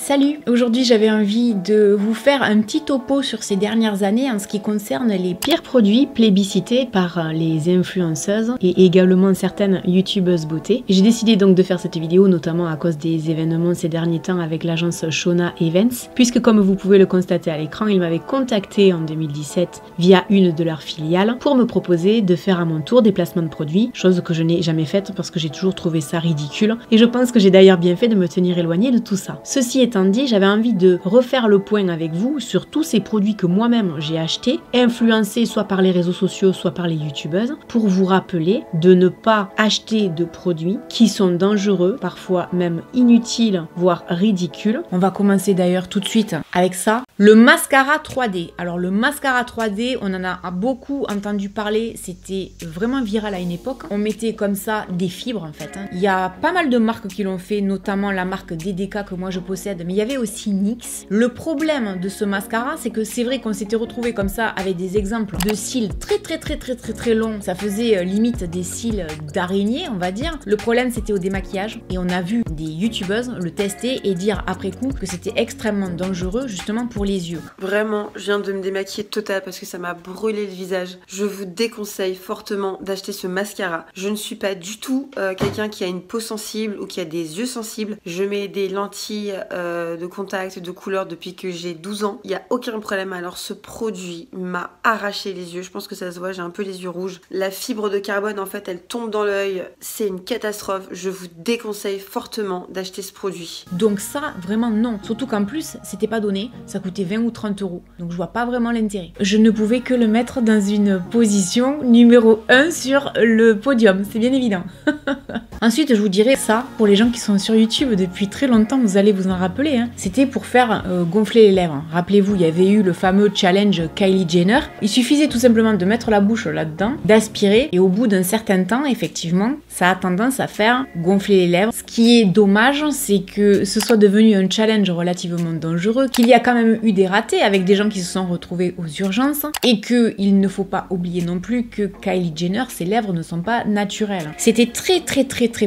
Salut! Aujourd'hui j'avais envie de vous faire un petit topo sur ces dernières années en ce qui concerne les pires produits plébiscités par les influenceuses et également certaines youtubeuses beauté. J'ai décidé donc de faire cette vidéo notamment à cause des événements ces derniers temps avec l'agence Shona Events, puisque comme vous pouvez le constater à l'écran, ils m'avaient contacté en 2017 via une de leurs filiales pour me proposer de faire à mon tour des placements de produits, chose que je n'ai jamais faite parce que j'ai toujours trouvé ça ridicule et je pense que j'ai d'ailleurs bien fait de me tenir éloignée de tout ça. Ceci étant dit, j'avais envie de refaire le point avec vous sur tous ces produits que moi-même j'ai achetés, influencés soit par les réseaux sociaux, soit par les youtubeuses, pour vous rappeler de ne pas acheter de produits qui sont dangereux, parfois même inutiles, voire ridicules. On va commencer d'ailleurs tout de suite avec ça. Le mascara 3D. Alors le mascara 3D, on en a beaucoup entendu parler, c'était vraiment viral à une époque. On mettait comme ça des fibres en fait. Il y a pas mal de marques qui l'ont fait, notamment la marque DDK que moi je possède, mais il y avait aussi NYX. Le problème de ce mascara, c'est que c'est vrai qu'on s'était retrouvé comme ça avec des exemples de cils très longs. Ça faisait limite des cils d'araignée, on va dire. Le problème, c'était au démaquillage. Et on a vu des youtubeuses le tester et dire après coup que c'était extrêmement dangereux justement pour les yeux. Vraiment, je viens de me démaquiller total parce que ça m'a brûlé le visage. Je vous déconseille fortement d'acheter ce mascara. Je ne suis pas du tout quelqu'un qui a une peau sensible ou qui a des yeux sensibles. Je mets des lentilles de contact de couleur depuis que j'ai 12 ans. Il n'y a aucun problème. Alors ce produit m'a arraché les yeux. Je pense que ça se voit, j'ai un peu les yeux rouges. La fibre de carbone, en fait, elle tombe dans l'œil. C'est une catastrophe. Je vous déconseille fortement d'acheter ce produit. Donc ça, vraiment non. Surtout qu'en plus, c'était pas donné. Ça coûtait 20 ou 30 euros. Donc je vois pas vraiment l'intérêt. Je ne pouvais que le mettre dans une position numéro 1 sur le podium. C'est bien évident. Ensuite, je vous dirais ça, pour les gens qui sont sur YouTube depuis très longtemps, vous allez vous en rappeler, hein. C'était pour faire gonfler les lèvres. Rappelez-vous, il y avait eu le fameux challenge Kylie Jenner. Il suffisait tout simplement de mettre la bouche là-dedans, d'aspirer, et au bout d'un certain temps, effectivement, ça a tendance à faire gonfler les lèvres. Ce qui est dommage, c'est que ce soit devenu un challenge relativement dangereux, qu'il y a quand même eu des ratés avec des gens qui se sont retrouvés aux urgences, et qu'il ne faut pas oublier non plus que Kylie Jenner, ses lèvres ne sont pas naturelles. C'était très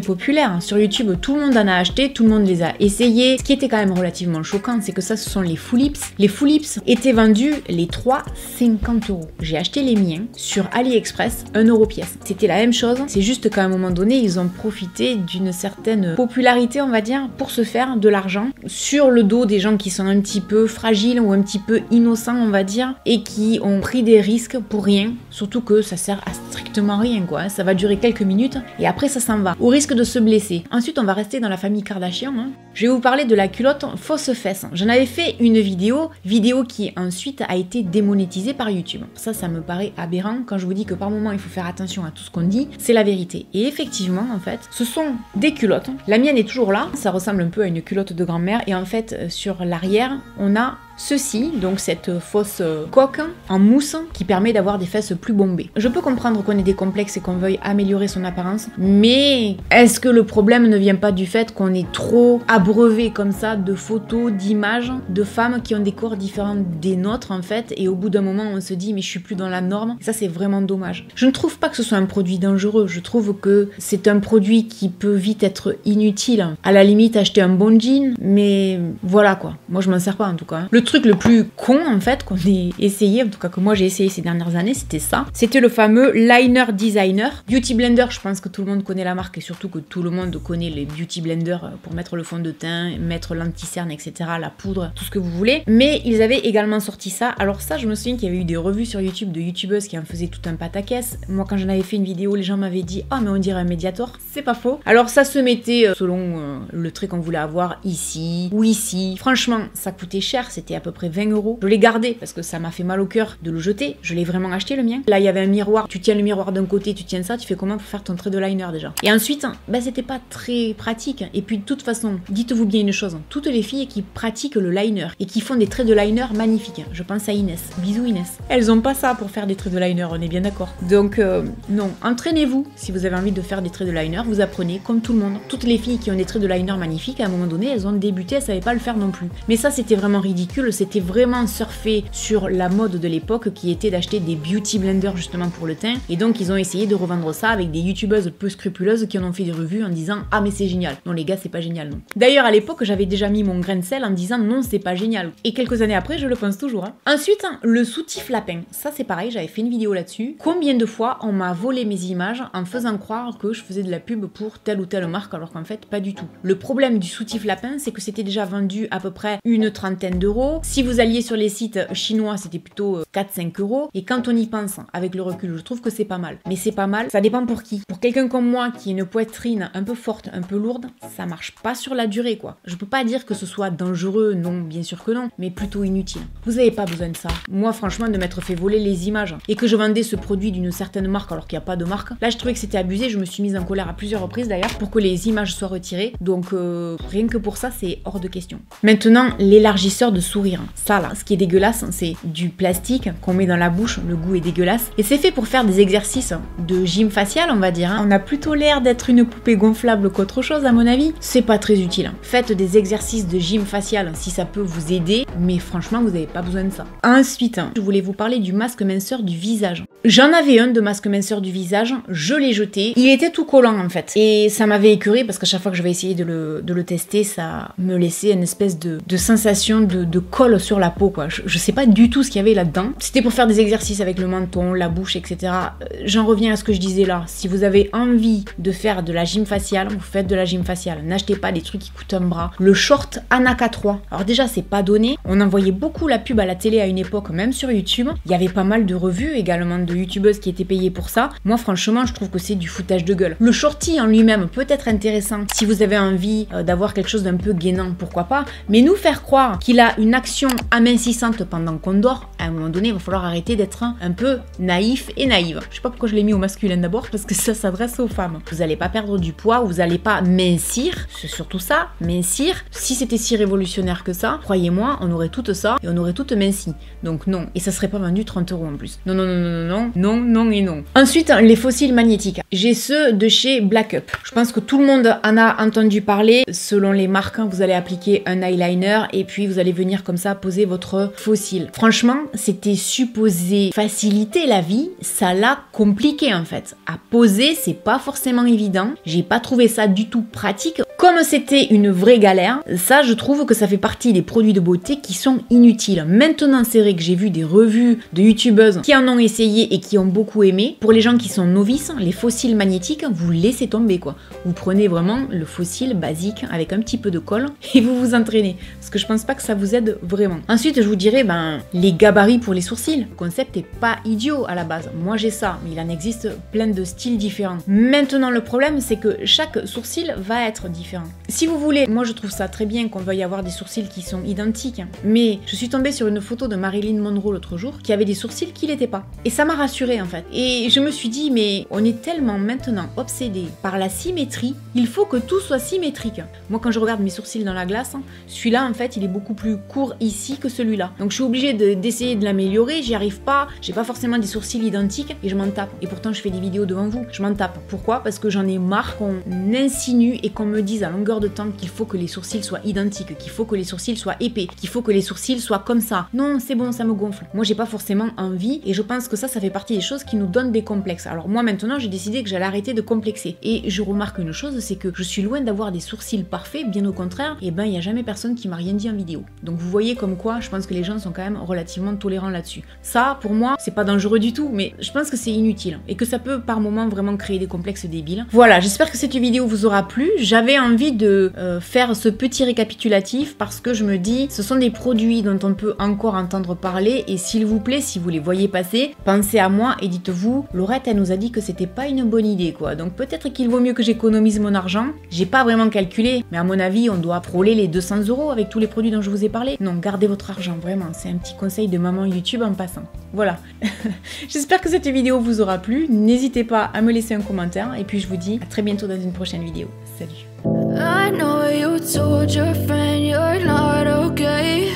populaire. Sur YouTube, tout le monde en a acheté, tout le monde les a essayés. Ce qui était quand même relativement choquant, c'est que ça, ce sont les full lips. Les full lips étaient vendus les 3 50 euros. J'ai acheté les miens sur AliExpress, 1 euro pièce. C'était la même chose, c'est juste qu'à un moment donné, ils ont profité d'une certaine popularité, on va dire, pour se faire de l'argent sur le dos des gens qui sont un petit peu fragiles ou un petit peu innocents, on va dire, et qui ont pris des risques pour rien. Surtout que ça sert à strictement rien, quoi. Ça va durer quelques minutes et après ça s'en va, au risque de se blesser. Ensuite, on va rester dans la famille Kardashian, hein. Je vais vous parler de la culotte fausse fesse. J'en avais fait une vidéo qui ensuite a été démonétisée par YouTube. Ça me paraît aberrant. Quand je vous dis que par moment il faut faire attention à tout ce qu'on dit, c'est la vérité. Et effectivement, en fait, ce sont des culottes. La mienne est toujours là. Ça ressemble un peu à une culotte de grand-mère. Et en fait, sur l'arrière, on a ceci, donc cette fausse coque en mousse qui permet d'avoir des fesses plus bombées. Je peux comprendre qu'on ait des complexes et qu'on veuille améliorer son apparence, mais est-ce que le problème ne vient pas du fait qu'on est trop abreuvé comme ça de photos, d'images de femmes qui ont des corps différents des nôtres en fait, et au bout d'un moment on se dit mais je suis plus dans la norme. Et ça c'est vraiment dommage. Je ne trouve pas que ce soit un produit dangereux, je trouve que c'est un produit qui peut vite être inutile. À la limite acheter un bon jean, mais voilà quoi. Moi je m'en sers pas en tout cas. Le truc le plus con en fait qu'on ait essayé, en tout cas que moi j'ai essayé ces dernières années, c'était ça. C'était le fameux Liner Designer. Beauty Blender, je pense que tout le monde connaît la marque et surtout que tout le monde connaît les Beauty Blender pour mettre le fond de teint, mettre l'anti-cerne, etc., la poudre, tout ce que vous voulez. Mais ils avaient également sorti ça. Alors ça, je me souviens qu'il y avait eu des revues sur YouTube de youtubeuses qui en faisaient tout un pataquès. Moi quand j'en avais fait une vidéo, les gens m'avaient dit « Ah mais on dirait un Mediator ». C'est pas faux. Alors ça se mettait selon le trait qu'on voulait avoir ici ou ici. Franchement, ça coûtait cher, c'était à peu près 20 euros. Je l'ai gardé parce que ça m'a fait mal au cœur de le jeter. Je l'ai vraiment acheté le mien. Là, il y avait un miroir. Tu tiens le miroir d'un côté, tu tiens ça, tu fais comment pour faire ton trait de liner déjà. Et ensuite, bah, c'était pas très pratique. Et puis de toute façon, dites-vous bien une chose. Toutes les filles qui pratiquent le liner et qui font des traits de liner magnifiques. Je pense à Inès. Bisous Inès. Elles ont pas ça pour faire des traits de liner, on est bien d'accord. Donc non, entraînez-vous. Si vous avez envie de faire des traits de liner, vous apprenez comme tout le monde. Toutes les filles qui ont des traits de liner magnifiques, à un moment donné, elles ont débuté, elles savaient pas le faire non plus. Mais ça, c'était vraiment ridicule. C'était vraiment surfer sur la mode de l'époque qui était d'acheter des beauty blenders justement pour le teint. Et donc, ils ont essayé de revendre ça avec des youtubeuses peu scrupuleuses qui en ont fait des revues en disant « Ah mais c'est génial ». Non les gars, c'est pas génial non. D'ailleurs, à l'époque, j'avais déjà déjà mis mon grain de sel en disant non, c'est pas génial. Et quelques années après, je le pense toujours. Hein. Ensuite, le soutif lapin. Ça, c'est pareil, j'avais fait une vidéo là-dessus. Combien de fois on m'a volé mes images en faisant croire que je faisais de la pub pour telle ou telle marque, alors qu'en fait, pas du tout. Le problème du soutif lapin, c'est que c'était déjà vendu à peu près une trentaine d'euros. Si vous alliez sur les sites chinois, c'était plutôt 4-5 euros. Et quand on y pense, avec le recul, je trouve que c'est pas mal. Mais c'est pas mal, ça dépend pour qui. Pour quelqu'un comme moi, qui a une poitrine un peu forte, un peu lourde, ça marche pas sur la durée, quoi. Je peux pas dire que ce soit dangereux, non, bien sûr que non, mais plutôt inutile. Vous avez pas besoin de ça. Moi, franchement, de m'être fait voler les images et que je vendais ce produit d'une certaine marque alors qu'il n'y a pas de marque, là, je trouvais que c'était abusé. Je me suis mise en colère à plusieurs reprises d'ailleurs pour que les images soient retirées. Donc, rien que pour ça, c'est hors de question. Maintenant, l'élargisseur de sourire. Ça, là, ce qui est dégueulasse, c'est du plastique qu'on met dans la bouche. Le goût est dégueulasse. Et c'est fait pour faire des exercices de gym facial, on va dire. Hein. On a plutôt l'air d'être une poupée gonflable qu'autre chose, à mon avis. C'est pas très utile. Faites des exercices de gym facial si ça peut vous aider, mais franchement, vous n'avez pas besoin de ça. Ensuite, je voulais vous parler du masque minceur du visage. J'en avais un de masque minceur du visage, je l'ai jeté. Il était tout collant en fait. Et ça m'avait écœuré parce qu'à chaque fois que je vais essayer de le tester, ça me laissait une espèce de sensation de colle sur la peau, quoi. Je sais pas du tout ce qu'il y avait là-dedans. C'était pour faire des exercices avec le menton, la bouche, etc. J'en reviens à ce que je disais là. Si vous avez envie de faire de la gym faciale, vous faites de la gym faciale. N'achetez pas des trucs qui coûtent un bras. Le short Anaka 3. Alors déjà, c'est pas donné. On en voyait beaucoup la pub à la télé à une époque, même sur YouTube. Il y avait pas mal de revues également de youtubeuses qui étaient payées pour ça. Moi, franchement, je trouve que c'est du foutage de gueule. Le shorty en lui-même peut être intéressant si vous avez envie d'avoir quelque chose d'un peu gainant, pourquoi pas. Mais nous faire croire qu'il a une action amincissante pendant qu'on dort, à un moment donné, il va falloir arrêter d'être un peu naïf et naïve. Je sais pas pourquoi je l'ai mis au masculin d'abord, parce que ça s'adresse aux femmes. Vous allez pas perdre du poids, vous allez pas mincir, c'est surtout ça, mincir. Si c'était si révolutionnaire que ça, croyez-moi, on aurait tout ça et on aurait tout minci. Donc non, et ça serait pas vendu 30 € en plus. Non, non, non, non, non, non, non et non. Ensuite, les fossiles magnétiques. J'ai ceux de chez Black Up. Je pense que tout le monde en a entendu parler. Selon les marques, vous allez appliquer un eyeliner et puis vous allez venir comme ça poser votre fossile. Franchement, c'était supposé faciliter la vie, ça l'a compliqué en fait. À poser, c'est pas forcément évident. J'ai pas trouvé ça du tout pratique. Comme c'était une vraie galère, ça je trouve que ça fait partie des produits de beauté qui sont inutiles. Maintenant c'est vrai que j'ai vu des revues de youtubeuses qui en ont essayé et qui ont beaucoup aimé. Pour les gens qui sont novices, les fossiles magnétiques, vous laissez tomber quoi. Vous prenez vraiment le fossile basique avec un petit peu de colle et vous vous entraînez. Parce que je pense pas que ça vous aide vraiment. Ensuite je vous dirais les gabarits pour les sourcils. Le concept est pas idiot à la base. Moi j'ai ça, mais il en existe plein de styles différents. Maintenant le problème c'est que chaque sourcil va être différent. Si vous voulez, moi je trouve ça très bien qu'on veuille avoir des sourcils qui sont identiques, mais je suis tombée sur une photo de Marilyn Monroe l'autre jour qui avait des sourcils qui l'étaient pas. Et ça m'a rassurée en fait. Et je me suis dit, mais on est tellement maintenant obsédé par la symétrie, il faut que tout soit symétrique. Moi quand je regarde mes sourcils dans la glace, celui-là en fait il est beaucoup plus court ici que celui-là. Donc je suis obligée d'essayer de l'améliorer, j'y arrive pas, j'ai pas forcément des sourcils identiques et je m'en tape. Et pourtant je fais des vidéos devant vous, je m'en tape. Pourquoi? Parce que j'en ai marre qu'on insinue et qu'on me dise à longueur de temps qu'il faut que les sourcils soient identiques, qu'il faut que les sourcils soient épais, qu'il faut que les sourcils soient comme ça. Non, c'est bon, ça me gonfle. Moi, j'ai pas forcément envie et je pense que ça fait partie des choses qui nous donnent des complexes. Alors moi, maintenant, j'ai décidé que j'allais arrêter de complexer. Et je remarque une chose, c'est que je suis loin d'avoir des sourcils parfaits, bien au contraire, et il y a jamais personne qui m'a rien dit en vidéo. Donc vous voyez comme quoi, je pense que les gens sont quand même relativement tolérants là-dessus. Ça, pour moi, c'est pas dangereux du tout, mais je pense que c'est inutile et que ça peut par moments vraiment créer des complexes débiles. Voilà, j'espère que cette vidéo vous aura plu. J'avais envie de faire ce petit récapitulatif parce que je me dis ce sont des produits dont on peut encore entendre parler et s'il vous plaît, si vous les voyez passer, pensez à moi et dites-vous, Laurette elle nous a dit que c'était pas une bonne idée quoi, donc peut-être qu'il vaut mieux que j'économise mon argent. J'ai pas vraiment calculé, mais à mon avis on doit frôler les 200 € avec tous les produits dont je vous ai parlé. Non, gardez votre argent vraiment, c'est un petit conseil de maman YouTube en passant. Voilà, j'espère que cette vidéo vous aura plu, n'hésitez pas à me laisser un commentaire et puis je vous dis à très bientôt dans une prochaine vidéo. Salut. I know you told your friend you're not okay,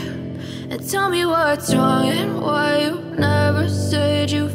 and tell me what's wrong and why you never said you